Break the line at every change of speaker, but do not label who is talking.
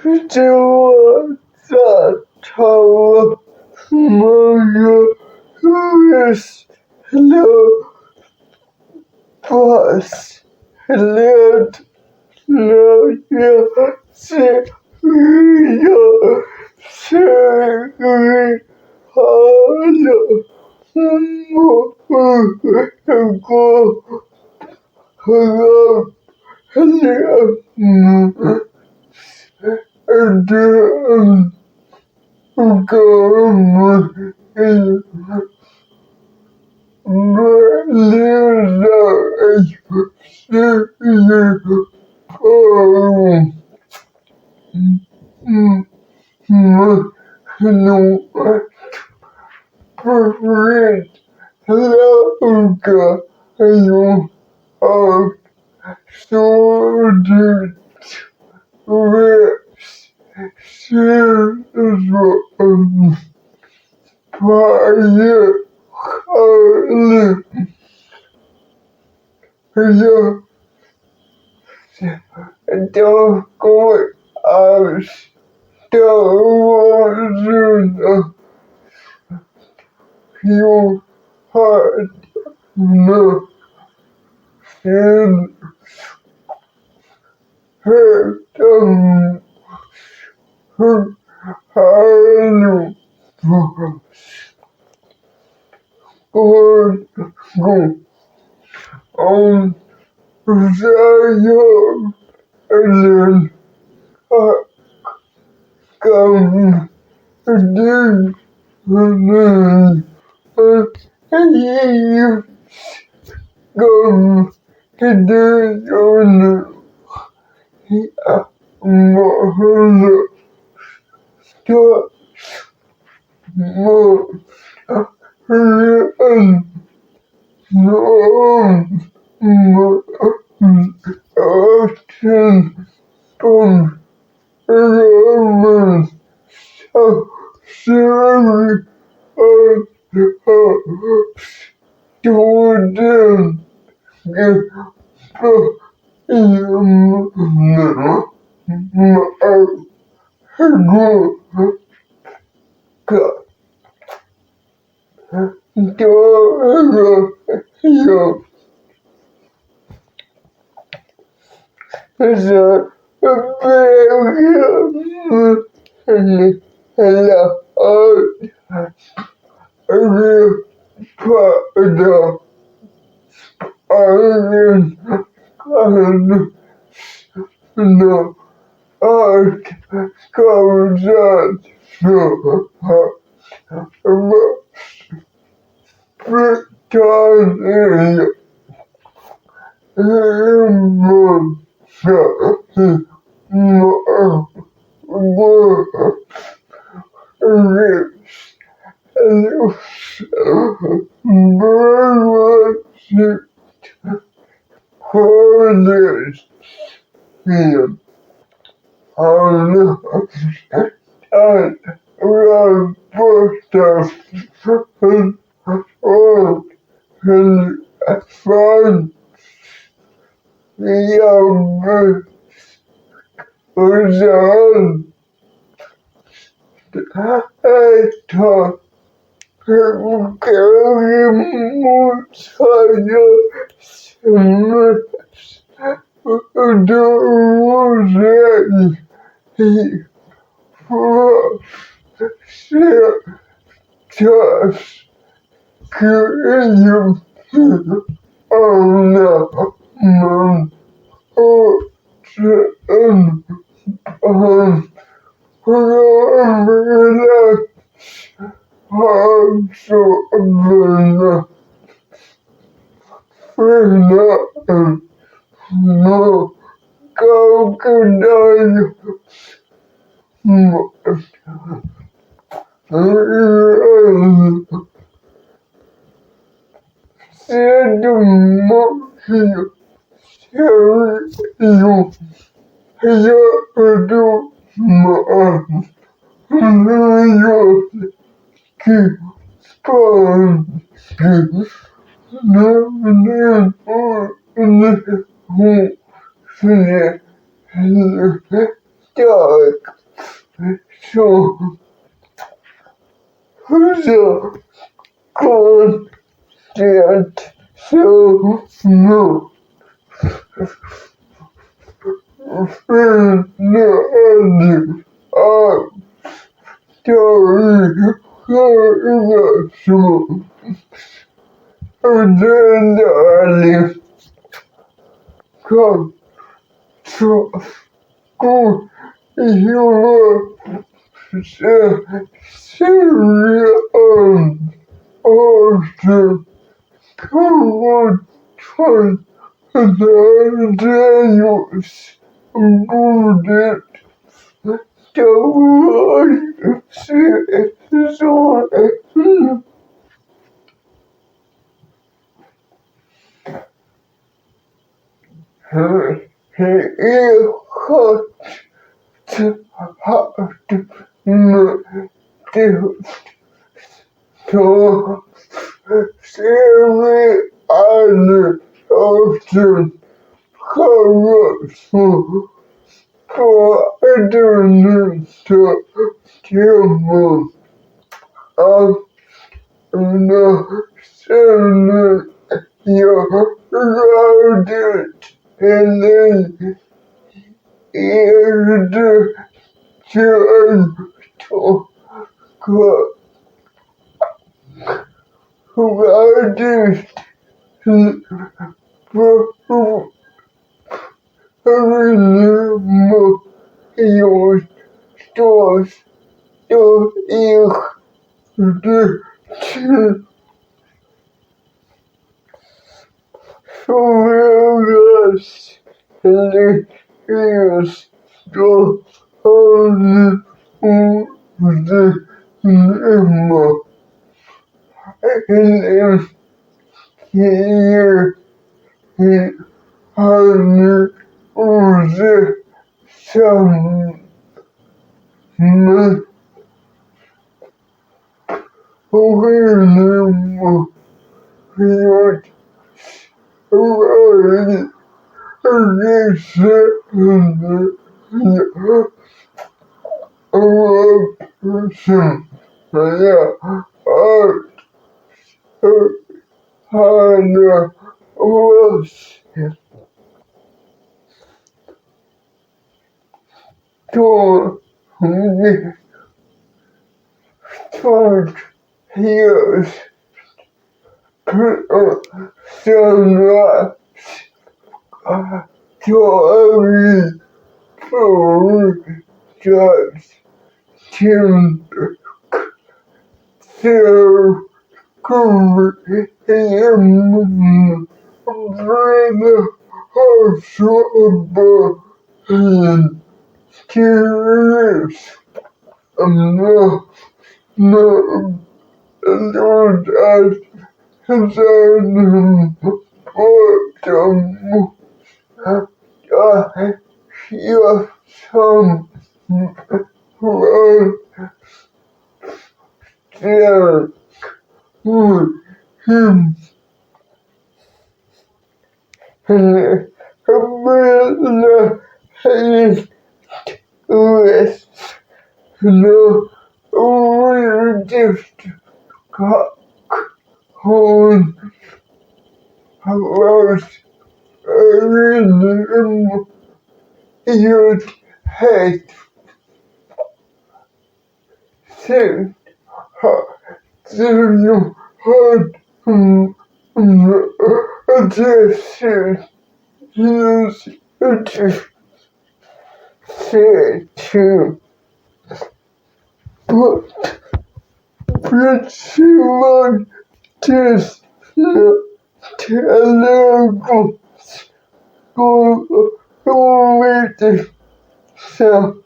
就在朝某个Louis the Boss led the Syria Syria Don't go out. Don't you heard no in her her hand or go on the and come do you go to do your more to more no ocean from Roman so sorry Jordan no art comes out Britannia corners here on around Boston or find the Uzan I talk carry Musaya do he just create on the moon ocean relax also the freedom no crocodile said the monkey you do you keep on no dark. So the content so no finality of story so generally come to school humor serious also covered twice the Daniels included the word season. He is hot to hot to Siri and often colorful for internet table of the Senate. Your loudest and then is the turn to loudest renewable your stores to ich the Soviets and years to only the number and here he only the some renewable your already person art harder was to start years sunrise to every food just to serve good him bring possible and curious no no don't ask them what hear some well there with him and will his with no we just got home about everything you hate since you heard just use it say to but pretty much just terrible go with it so